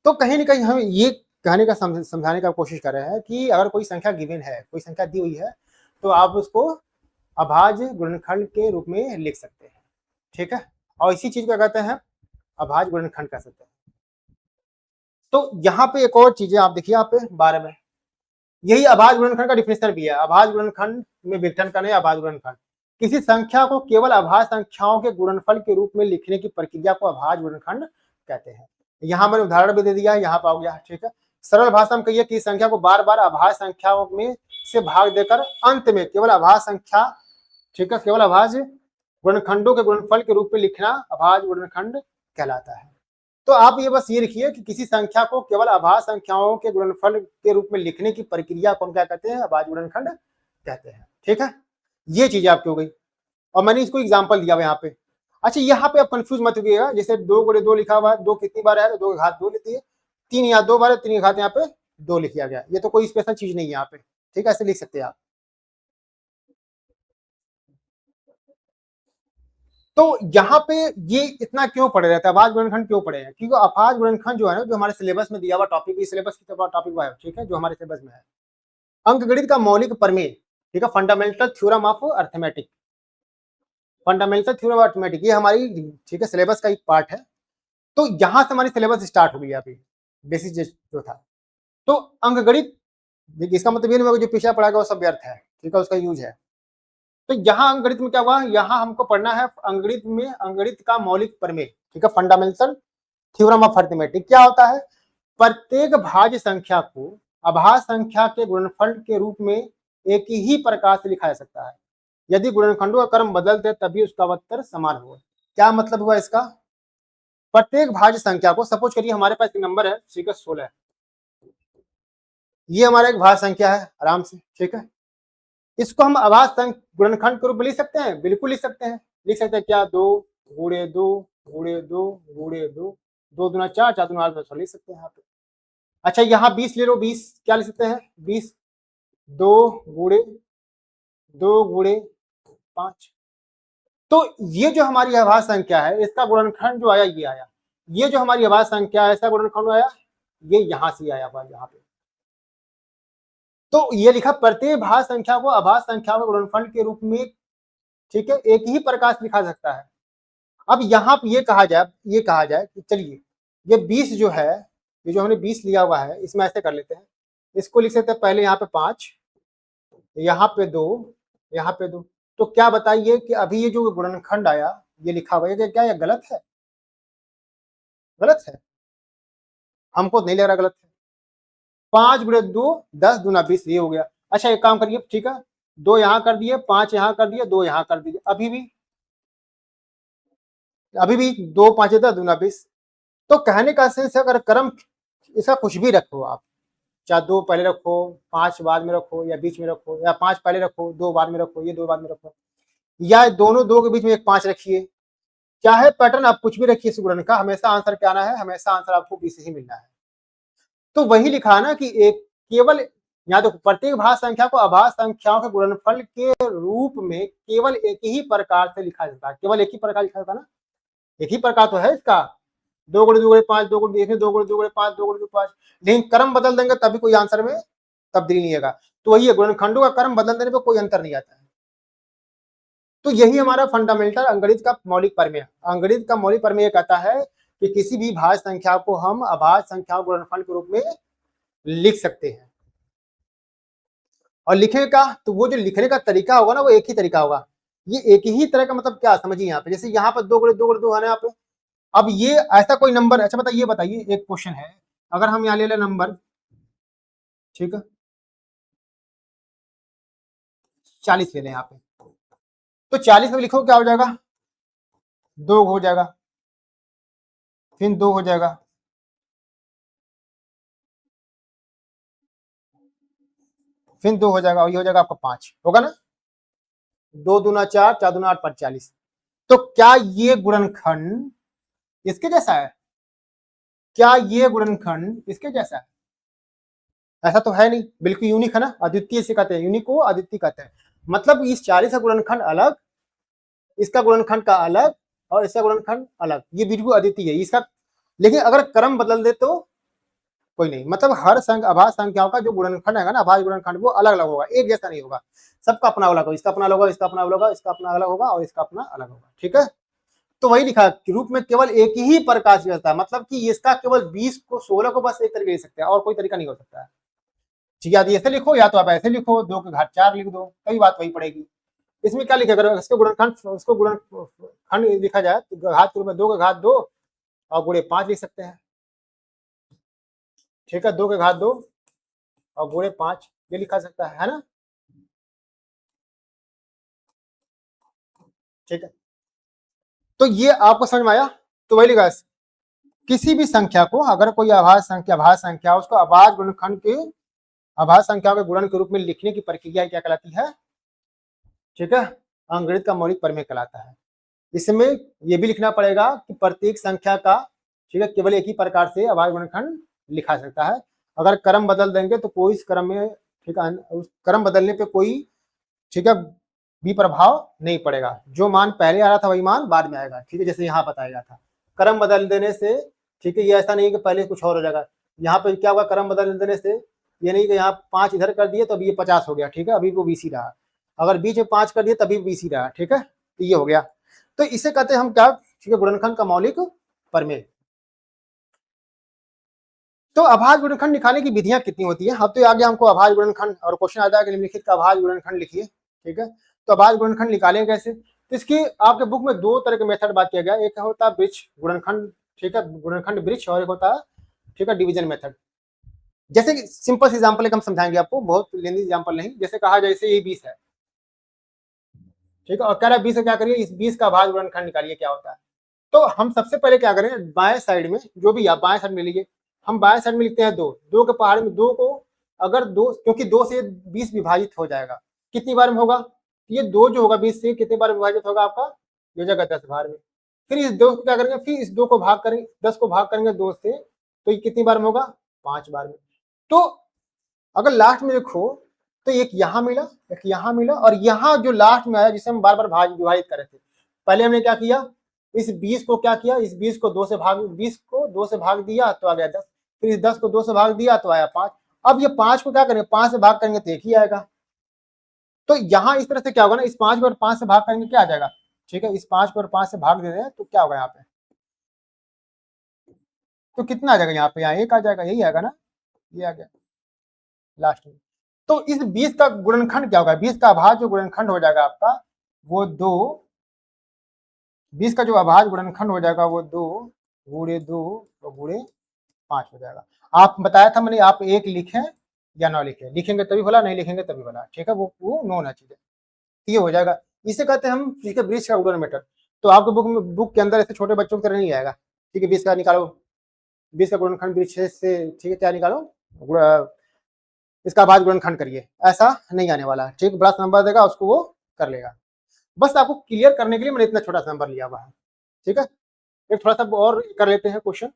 तो कहीं ना कहीं हम ये कहने का समझाने का कोशिश कर रहे हैं कि अगर कोई संख्या गिवन है, कोई संख्या दी हुई है, तो आप उसको अभाज्य गुणनखंड के रूप में लिख सकते हैं, ठीक है। और इसी चीज को कहते हैं अभाज्य गुणनखंड कह सकते हैं। तो यहाँ पे एक और चीजें आप देखिए, आप 12 में यही अभाज्य गुणनखंड का डिफिनेशन भी है। अभाज्य गुणनखंड में विघटन का नहीं, अभाज्य गुणनखंड किसी संख्या को केवल अभाज्य संख्याओं के गुणनफल के रूप में लिखने की प्रक्रिया को अभाज्य गुणनखंड कहते हैं। यहाँ मैंने उदाहरण भी दे दिया है, यहाँ पर आ गया, ठीक है। सरल भाषा में कहिए कि संख्या को बार बार अभाज्य संख्याओं में से भाग देकर अंत में केवल अभाज्य संख्या, ठीक है, केवल अभाज्य गुणनखंडों के गुणनफल के रूप में लिखना अभाज्य गुणनखंड कहलाता है। तो आप ये बस ये लिखिए कि किसी संख्या को केवल अभाज्य संख्याओं के गुणनफल के रूप में लिखने की प्रक्रिया को हम क्या कहते हैं, अभाज्य गुणनखंड कहते हैं, ठीक है। ये चीज आपकी हो गई, और मैंने इसको एग्जांपल दिया हुआ यहाँ पे। अच्छा, यहाँ पे आप कंफ्यूज मत होइएगा, जैसे 2 गुणे 2 लिखा हुआ है, 2 कितनी बार है, तो 2 की घात 2 लेती है, 3 यहाँ 2 बार है, 3 की घात यहाँ पे 2 लिख दिया गया, ये तो कोई स्पेशल चीज नहीं है यहाँ पे, ठीक है, ऐसे लिख सकते हैं आप। तो यहाँ पे ये इतना क्यों पढ़े रहता है, अभाज्य गुणनखंड क्यों पढ़े हैं, क्योंकि अभाज्य गुणनखंड जो है ना, जो हमारे सिलेबस में दिया हुआ टॉपिक, सिलेबस की टॉपिक है, ठीक है, जो हमारे सिलेबस में है, अंकगणित का मौलिक प्रमेय, ठीक है, fundamental theorem of arithmetic, fundamental theorem of arithmetic, ये हमारी, ठीक है, सिलेबस का एक पार्ट है। तो यहाँ से हमारी सिलेबस स्टार्ट हो गई अभी, बेसिक जो था। तो अंकगणित, इसका मतलब ये नहीं होगा जो पिछला पढ़ा गया वो सब व्यर्थ है, ठीक है, उसका यूज है। तो यहाँ अंकगणित में क्या हुआ, यहाँ हमको पढ़ना है अंकगणित में अंकगणित का मौलिक प्रमेय, ठीक है, फंडामेंटल थ्योरम ऑफ अर्थमेटिक। क्या होता है, प्रत्येक भाज्य संख्या को अभाज्य संख्या के गुणनफल के रूप में एक ही प्रकार से लिखा जा सकता है यदि गुणनखंडों का क्रम बदल दे तभी उसका उत्तर समान हो। क्या मतलब हुआ इसका, प्रत्येक भाज्य संख्या को, सपोज करिए हमारे पास एक नंबर है, ठीक है, 16, ये हमारा एक भाज्य संख्या है आराम से, ठीक है। इसको हम अभाज्य गुणनखंड के रूप में लिख सकते हैं, बिल्कुल लिख सकते हैं। लिख सकते हैं क्या, 2 गुणे 2 गुणे 2 गुणे 2, 2 दूना 4, 4 दूना 8, लिख सकते हैं यहाँ पे। अच्छा, यहाँ 20 ले लो, 20 क्या लिख सकते हैं, 20 2 गुणे 2 गुणे 5। तो ये जो हमारी अभाज्य संख्या है, इसका गुणनखंड जो आया, ये आया, ये जो हमारी अभाज्य संख्या है, इसका गुणनखंड आया, ये यहां से आया हुआ यहाँ पे। तो ये लिखा प्रत्येक भाज्य संख्या को अभाज्य संख्या के गुणनफल के रूप में, ठीक है, एक ही प्रकार से लिखा जा सकता है। अब यहाँ पे ये कहा जाए कि चलिए ये 20 जो है, ये जो हमने 20 लिया हुआ है, इसमें ऐसे कर लेते हैं, इसको लिख सकते हैं पहले यहाँ पे 5, यहाँ पे 2, यहाँ पे 2। तो क्या बताइए कि अभी ये जो गुणनखंड आया, ये लिखा हुआ है, क्या ये गलत है, गलत है, हमको नहीं लग रहा गलत है। 5 गुणे 2 10 दूना 20, ये हो गया। अच्छा एक काम करिए, ठीक है, 2 यहाँ कर दिए, 5 यहाँ कर दिए, 2 यहाँ कर दीजिए, अभी भी 2 5 10 दूना 20। तो कहने का सेंस है, अगर क्रम इसका कुछ भी रखो आप, चाहे 2 पहले रखो, 5 बाद में रखो, या बीच में रखो, या 5 पहले रखो, 2 बाद में रखो, ये 2 बाद में रखो, या दोनों 2 के बीच में एक 5 रखिए, चाहे पैटर्न आप कुछ भी रखिए इस गुणन का, हमेशा आंसर क्या आना है, हमेशा आंसर आपको 20 ही मिलना है। तो वही लिखा है ना कि एक केवल, यहाँ देखो, प्रत्येक भाज्य संख्या को अभाज्य संख्याओं के गुणनफल के रूप में केवल एक ही प्रकार से लिखा जाता है, केवल एक ही प्रकार लिखा जाता है ना, एक ही प्रकार तो है इसका, 2 गुणे 2 गुणे 5, 2 गुणे 2 गुणे 2 गुणे 5, 2 गुणे 2 5, लेकिन क्रम बदल देंगे तभी कोई आंसर में तब्दीली नहीं आएगा। तो वही है, गुणनखंडों का क्रम बदल देने पर कोई अंतर नहीं आता है। तो यही हमारा फंडामेंटल अंकगणित का मौलिक प्रमेय। अंकगणित का मौलिक प्रमेय कहता है कि किसी भी भाज्य संख्या को हम अभाज्य संख्याओं गुणनफल के रूप में लिख सकते हैं। और लिखने का, तो वो जो लिखने का तरीका होगा ना, वो एक ही तरीका होगा। ये एक ही तरह का मतलब क्या, समझिए यहाँ पे, जैसे यहाँ पर 2 गुणे 2 गुणे 2 है ना यहाँ पे, अब ये ऐसा कोई नंबर, अच्छा बताइए एक क्वेश्चन है, अगर हम यहाँ ले लें नंबर, ठीक है, 40 ले लें यहाँ पे, तो 40 में लिखो क्या हो जाएगा, 2 हो जाएगा, फिर 2 हो जाएगा, फिर 2 हो जाएगा, और ये हो जाएगा आपका 5 होगा ना, 2 दूना 4, 4 दूना 8, 45। तो क्या ये गुणनखंड इसके जैसा है, क्या ये गुणनखंड इसके जैसा है, ऐसा तो है नहीं, बिल्कुल यूनिक है ना, अद्वितीय से कहते हैं, यूनिक को अद्वितीय कहते हैं। मतलब इस 40 का गुणनखंड अलग, इसका गुणनखंड का अलग, और इसका गुणनखंड अलग, ये बिल्कुल अद्वितीय है इसका। लेकिन अगर क्रम बदल दे तो कोई नहीं, मतलब हर अभाज्य संख्याओं का जो गुणनखंड है ना, अभाज्य गुणनखंड, वो अलग अलग होगा, एक जैसा नहीं होगा, सबका अपना अलग होगा, इसका अपना अलग होगा, इसका अपना अलग होगा, इसका अपना अलग होगा, और इसका अपना अलग होगा, ठीक है। तो वही लिखा कि रूप में केवल एक ही प्रकार से रहता है, मतलब कि इसका केवल 20 को 16 को बस एक तरीके लिख सकते हैं, और कोई तरीका नहीं हो सकता है। या तो ऐसे लिखो, या तो आप ऐसे लिखो, 2 की घात 4 लिख दो, कई बात वही पड़ेगी। इसमें क्या लिखा, अगर इसको गुणनखंड, उसको गुणनखंड लिखा जाए तो घात के रूप में 2 का घात 2 और गुणे 5 लिख सकते हैं, ठीक है, 2 के घात 2 और गुणे 5 ये लिखा सकता है ना, ठीक है। तो ये आपको समझ में आया। तो वही लिखा, किसी भी संख्या को अगर कोई अभाज्य संख्या उसको अभाज्य गुणनखंड के, अभाज्य संख्याओं के गुणन के रूप में लिखने की प्रक्रिया क्या कहलाती है, ठीक है, अंकगणित का मौलिक प्रमेय कहलाता है। इसमें यह भी लिखना पड़ेगा कि प्रत्येक संख्या का, ठीक है, केवल एक ही प्रकार से अभाज्य गुणनखंड लिखा सकता है। अगर क्रम बदल देंगे तो कोई इस क्रम में, ठीक है, उस क्रम बदलने पे कोई, ठीक है, भी प्रभाव नहीं पड़ेगा, जो मान पहले आ रहा था वही मान बाद में आएगा, ठीक है, जैसे यहाँ बताया गया था। क्रम बदल देने से, ठीक है, ये ऐसा नहीं कि पहले कुछ और हो जाएगा, यहाँ पे क्या होगा, क्रम बदल देने से ये नहीं कि यहाँ 5 इधर कर दिए तो अभी ये 50 हो गया, ठीक है, अभी वो 20 ही रहा, अगर बीच में 5 कर दिए तभी 20 ही रहा, ठीक है, तो ये हो गया। तो इसे कहते हैं हम क्या, ठीक है, गुणनखंड का मौलिक प्रमेय। तो अभाज्य गुणनखंड निकालने की विधियां कितनी होती है, अब तो आ गया हमको अभाज्य गुणनखंड, और क्वेश्चन आ जाएगा निम्नलिखित का अभाज्य गुणनखंड लिखिए, ठीक है। तो अभाज्य गुणनखंड निकालें कैसे, तो इसकी आपके बुक में 2 तरह के मेथड बात किया गया, एक होता है ब्रिज गुणनखंड, ठीक है, गुणनखंड ब्रिज, और एक होता है, ठीक है, डिवीजन मेथड। जैसे कि सिंपल एग्जांपल एक हम समझाएंगे आपको, बहुत लेंदी एग्जांपल नहीं, जैसे कहा जैसे ये 20 है, ठीक है, और कह रहा है 20 क्या करिए, इस 20 का अभाज्य गुणनखंड निकालिए क्या होता है। तो हम सबसे पहले क्या करें, बाएं साइड में जो भी आप बाएं साइड में लीजिए, हम बाएं साइड में लिखते हैं 2, 2 के पहाड़ में 2 को, अगर 2, क्योंकि 2 से 20 विभाजित हो जाएगा, कितनी बार में होगा, ये 2 जो होगा 20 से कितनी बार विभाजित होगा आपका, ये जगह 10 बार में। फिर इस 2 को क्या करेंगे, फिर इस 2 को भाग करेंगे, 10 को भाग करेंगे 2 से, तो ये कितनी बार में होगा, 5 बार में। तो अगर लास्ट में देखो तो एक यहाँ मिला, एक यहाँ मिला, और यहाँ जो लास्ट में आया जिसे हम बार बार विभाजित कर रहे थे, पहले हमने क्या किया, इस 20 को क्या किया, इस 20 को 2 से भाग, 20 को 2 से भाग दिया तो आ गया 10, फिर इस 10 को 2 से भाग दिया तो आया 5। अब ये 5 को क्या करेंगे, 5 से भाग करेंगे तो एक ही आएगा। तो यहाँ इस तरह से क्या होगा ना, इस 5 को 5 से भाग करेंगे क्या आ जाएगा, ठीक है, इस 5 को 5 से भाग दे रहे हैं तो क्या होगा यहाँ पे, तो कितना आ जाएगा यहाँ पे, यहाँ 1 आ जाएगा, यही आएगा ना, ये आ गया लास्ट में। तो इस 20 का गुणनखंड क्या होगा, 20 का अभाज्य जो गुणनखंड हो जाएगा आपका वो 2, 20 का जो अभाज्य गुणनखंड हो जाएगा वो 2 गुणे 2 और गुणे 5 हो जाएगा। आप बताया था मैंने, आप 1 लिखें या ना लिखें, लिखेंगे तभी भला, नहीं लिखेंगे तभी भला, ठीक है, वो नोन है चीजें, ये हो जाएगा। इसे कहते हैं हम, ठीक है, ब्रिज का गुणन मेथड। तो आपके बुक के अंदर ऐसे छोटे बच्चों की तरह नहीं आएगा, ठीक है, 20 का निकालो, 20 का गुणनखंड ब्रिज से, ठीक है, क्या निकालो, इसका बाद गुणनखंड करिए, ऐसा नहीं आने वाला, ठीक, बड़ा नंबर देगा उसको वो कर लेगा। बस आपको क्लियर करने के लिए मैंने इतना छोटा सा नंबर लिया हुआ है, ठीक है। एक थोड़ा सा और कर लेते हैं क्वेश्चन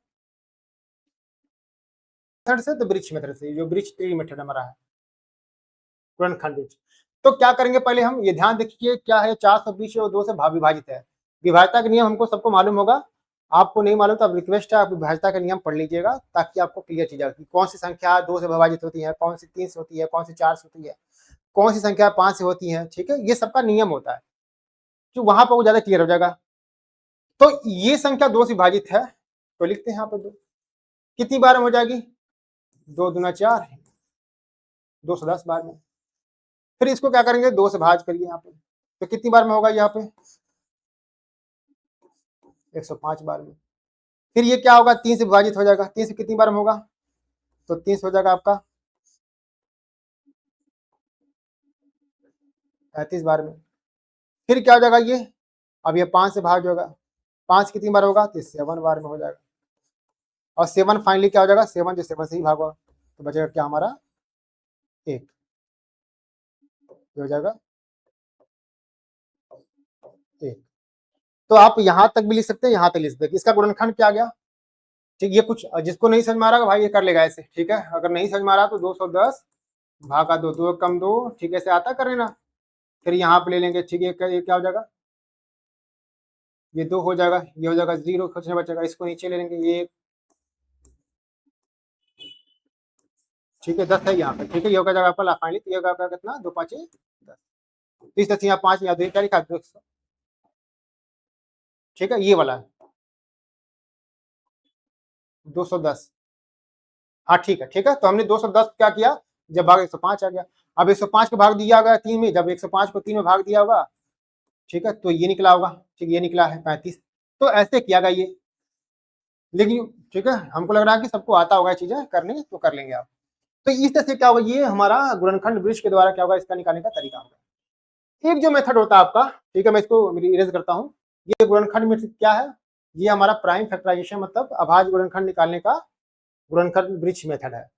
मेथड से, तो ब्रिज मेथड से, जो ब्रिज ट्री मेथड हमारा है, गुणनखंड ब्रिज। तो क्या करेंगे, पहले हम ये ध्यान देखिए क्या है, 420 और 2 से विभाजित है। विभाज्यता का नियम हमको सबको मालूम होगा, आपको नहीं मालूम तो आप रिक्वेस्ट है, आप विभाज्यता का नियम पढ़ लीजिएगा ताकि आपको क्लियर चीज आएगी, कौन सी संख्या 2 से विभाजित होती है, कौन सी 3 से होती है, कौन सी 4 से होती है, कौन सी संख्या 5 से होती है, ठीक है, ये सबका नियम होता है, तो वहां पर वो ज्यादा क्लियर हो जाएगा। तो ये संख्या 2 से विभाजित है, तो लिखते हैं यहाँ पर 2, कितनी बार में हो जाएगी, 2 दूना 4, 210 बार में। फिर इसको क्या करेंगे, 2 से भाग करिए यहाँ पे, तो कितनी बार में होगा यहाँ पे, 105 बार में। फिर ये क्या होगा, 3 से विभाजित हो जाएगा, 3 से कितनी बार में होगा, तो 3 से हो जाएगा आपका 35 बार में। फिर क्या हो जाएगा ये, अब ये 5 से भाग होगा, 5 कितनी बार होगा, तो 7 बार में हो जाएगा, और 7 फाइनली क्या हो जाएगा, 7 जो 7 से ही भागा, तो बचेगा क्या हमारा 1, हो जाएगा 1। तो आप यहां तक भी लिख सकते हैं, यहां तक लिख सकते हैं, इसका गुणनखंड क्या गया, ठीक, ये कुछ जिसको नहीं समझ में आ रहा भाई ये कर लेगा ऐसे, ठीक है, अगर नहीं समझ में आ रहा तो 210 भागा 2, 2 कम 2, ठीक है, ऐसे आता कर लेना। फिर यहाँ पे ले लेंगे, ठीक है, ये क्या हो जाएगा, ये 2 हो जाएगा, ये हो जाएगा 0, कुछ नहीं बचेगा, इसको नीचे ले लेंगे, ये, ठीक है, 10 है यहाँ पे, ठीक है, ये होगा जाएगा आपका फाइनली, तो ये होगा आपका कितना, 2 5 10, 30 10 यहाँ 5 यहाँ 2 क्या लिखा, 200, ठीक है, ये वाला 210, हाँ ठीक है, ठीक है, तो हमने 210 क्या किया, जब भाग 105 आ गया, अब 105 को भाग दिया गया 3 में, जब 105 को 3 में भाग दिया होगा, ठीक है, तो ये निकला होगा, ठीक, ये निकला है 35, तो ऐसे किया गया ये, लेकिन ठीक है, हमको लग रहा है कि सबको आता होगा चीजें करने, तो कर लेंगे आप। तो इस तरह से क्या होगा, ये हमारा गुणनखंड ब्रिज के द्वारा क्या होगा, इसका निकालने का तरीका होगा। एक जो मेथड होता है आपका, ठीक है, मैं इसको इरेज करता हूँ, ये गुणनखंड में क्या है, ये हमारा प्राइम फैक्टराइजेशन मतलब अभाज्य गुणनखंड निकालने का गुणनखंड ब्रिज मेथड है।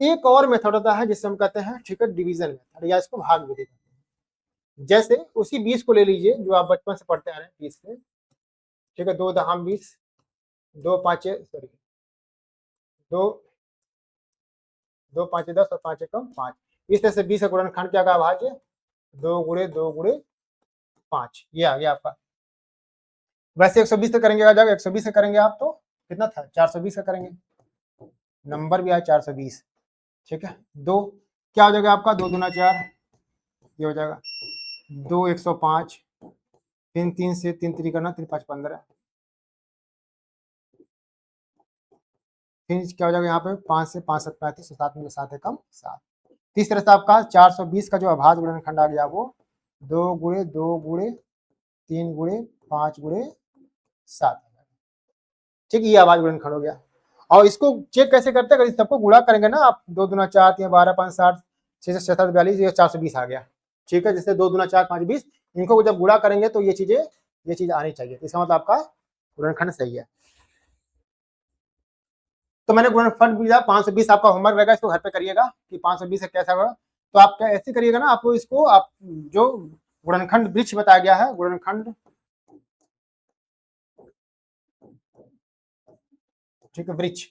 एक और मेथड होता है जिससे हम कहते हैं, ठीक है, डिवीजन मेथड, या इसको भाग विधि कहते हैं। जैसे उसी 20 को ले लीजिए जो आप बचपन से पढ़ते आ रहे हैं, 20 से, ठीक है, 2 दहाम 20, 2 5 सॉरी 2 2 5 10 और 5 एकम 5, इस तरह से 20 का गुणनखंड क्या का भाज्य, 2 गुणे 2 गुणे 5, ये आ गया आपका। वैसे 120 से करेंगे, आ जाएगा 120 से करेंगे आप तो कितना था, 420 का करेंगे, नंबर भी आया 420, ठीक है। 2 क्या हो जाएगा आपका, 2 दूना 4, ये हो जाएगा 2 105, 3 3 से 3 3 करना, 3 5 15, फिर क्या हो जाएगा यहाँ पे 5 से 5 7 35, 7 में 7 एकम 7। इस तरह से आपका 420 का जो अभाज्य गुणनखंड आ गया वो 2 गुणे 2 गुणे 3 गुणे 5 गुणे 7, ठीक, ये अभाज्य गुणनखंड हो गया। और इसको चेक कैसे करते हैं, अगर सबको गुणा करेंगे ना आप, 2 दूना 4 3 12 5 60 6 7 42, ये 420 आ गया, ठीक है, जैसे 2 दूना 4 5 20, इनको जब गुणा करेंगे तो ये चीज आनी चाहिए, इसका मतलब आपका गुणनखंड सही है। तो मैंने गुणनखंड दिया 520, आपका होमवर्क रहेगा, इसको घर पे करिएगा कि 520 से कैसा होगा। तो आप क्या ऐसे करिएगा ना, आपको इसको आप जो गुणनखंड वृक्ष बताया गया है, गुणनखंड, ठीक है, वृक्ष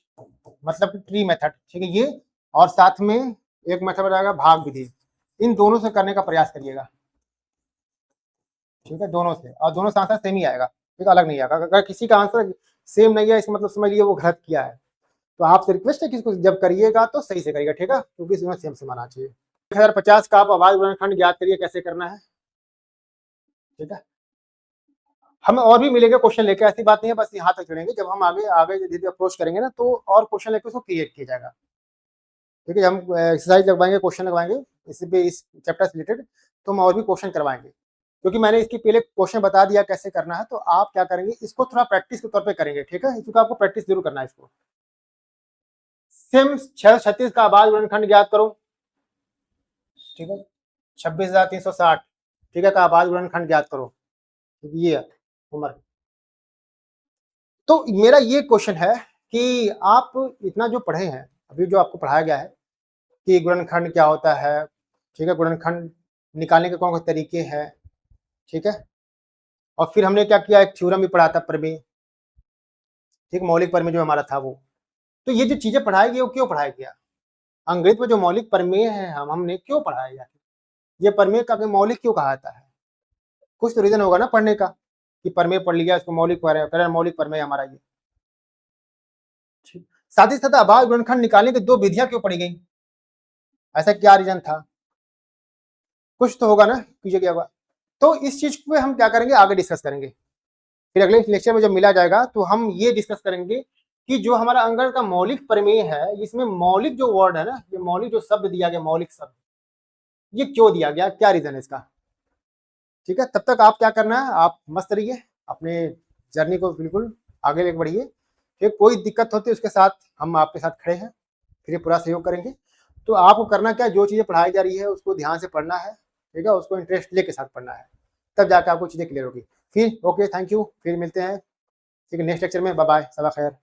मतलब ट्री मेथड, ठीक है, ये, और साथ में एक मेथड बताएगा भाग विधि, इन दोनों से करने का प्रयास करिएगा, ठीक है, दोनों से, और दोनों से आंसर सेम ही आएगा, ठीक, अलग नहीं आएगा। अगर किसी का आंसर सेम नहीं है, इसका मतलब समझ लीजिए वो गलत किया है। तो आपसे रिक्वेस्ट है कि इसको जब करिएगा तो सही से करिएगा, ठीक है, क्योंकि इसमें सेम सेम आना चाहिए। 1050 का आप अभाज्य गुणनखंड ज्ञात करिए कैसे करना है, ठीक है। हमें और भी मिलेंगे क्वेश्चन लेके, ऐसी बात नहीं है बस यहाँ तक चलेंगे, जब हम आगे आगे धीरे अप्रोच करेंगे ना तो और क्वेश्चन लेके उसको क्लियर किया जाएगा, ठीक है। हम एक्सरसाइज लगवाएंगे, क्वेश्चन लगवाएंगे इसी पे, इस चैप्टर से रिलेटेड, तो हम और भी क्वेश्चन करवाएंगे। क्योंकि मैंने इसकी पहले क्वेश्चन बता दिया कैसे करना है, तो आप क्या करेंगे, इसको थोड़ा प्रैक्टिस के तौर पे करेंगे, ठीक है, क्योंकि आपको प्रैक्टिस जरूर करना है इसको। सेम 636 का आबाद गुणनखंड ज्ञात करो, ठीक है, 26,360, ठीक है, का आबाद गुणनखंड ज्ञात करो, ये उम्र। तो मेरा ये क्वेश्चन है कि आप इतना जो पढ़े हैं, अभी जो आपको पढ़ाया गया है कि गुणनखंड क्या होता है, ठीक है, गुणनखंड निकालने के कौन कौन से तरीके हैं, ठीक है, और फिर हमने क्या किया, एक थ्योरम भी पढ़ा था, प्रमेय, ठीक, मौलिक प्रमेय जो हमारा था वो। तो ये जो चीजें पढ़ाई गई वो क्यों पढ़ाया गया, अंग्रेजी में जो मौलिक प्रमेय है हमने क्यों पढ़ाया गया, ये प्रमेय का मौलिक क्यों कहा जाता है, कुछ तो रीजन होगा ना पढ़ने का, कि प्रमेय पढ़ लिया इसको मौलिक मौलिक प्रमेय हमारा ये। साथ ही साथ आभास गुणनखंड निकालने की 2 विधियां क्यों पढ़ी गई, ऐसा क्या रीजन था, कुछ तो होगा ना, कीजिए क्या होगा। तो इस चीज पे हम क्या करेंगे, आगे डिस्कस करेंगे, फिर अगले लेक्चर में जब मिला जाएगा तो हम ये डिस्कस करेंगे कि जो हमारा अंगर का मौलिक प्रमेय है, इसमें मौलिक जो वर्ड है ना, ये मौलिक जो शब्द दिया गया, मौलिक शब्द, ये क्यों दिया गया, क्या रीजन है इसका, ठीक है। तब तक आप क्या करना है, आप मस्त रहिए, अपने जर्नी को बिल्कुल आगे लेके बढ़िए, फिर कोई दिक्कत होती है उसके साथ हम आपके साथ खड़े हैं, फिर पूरा सहयोग करेंगे। तो आपको करना क्या, जो चीज़ें पढ़ाई जा रही है उसको ध्यान से पढ़ना है, ठीक है, उसको इंटरेस्ट लेके साथ पढ़ना है, तब जाकर आपको चीज़ें क्लियर होगी। फिर ओके, थैंक यू, फिर मिलते हैं, ठीक है, नेक्स्ट लेक्चर में। बाय बाय, सबा खैर।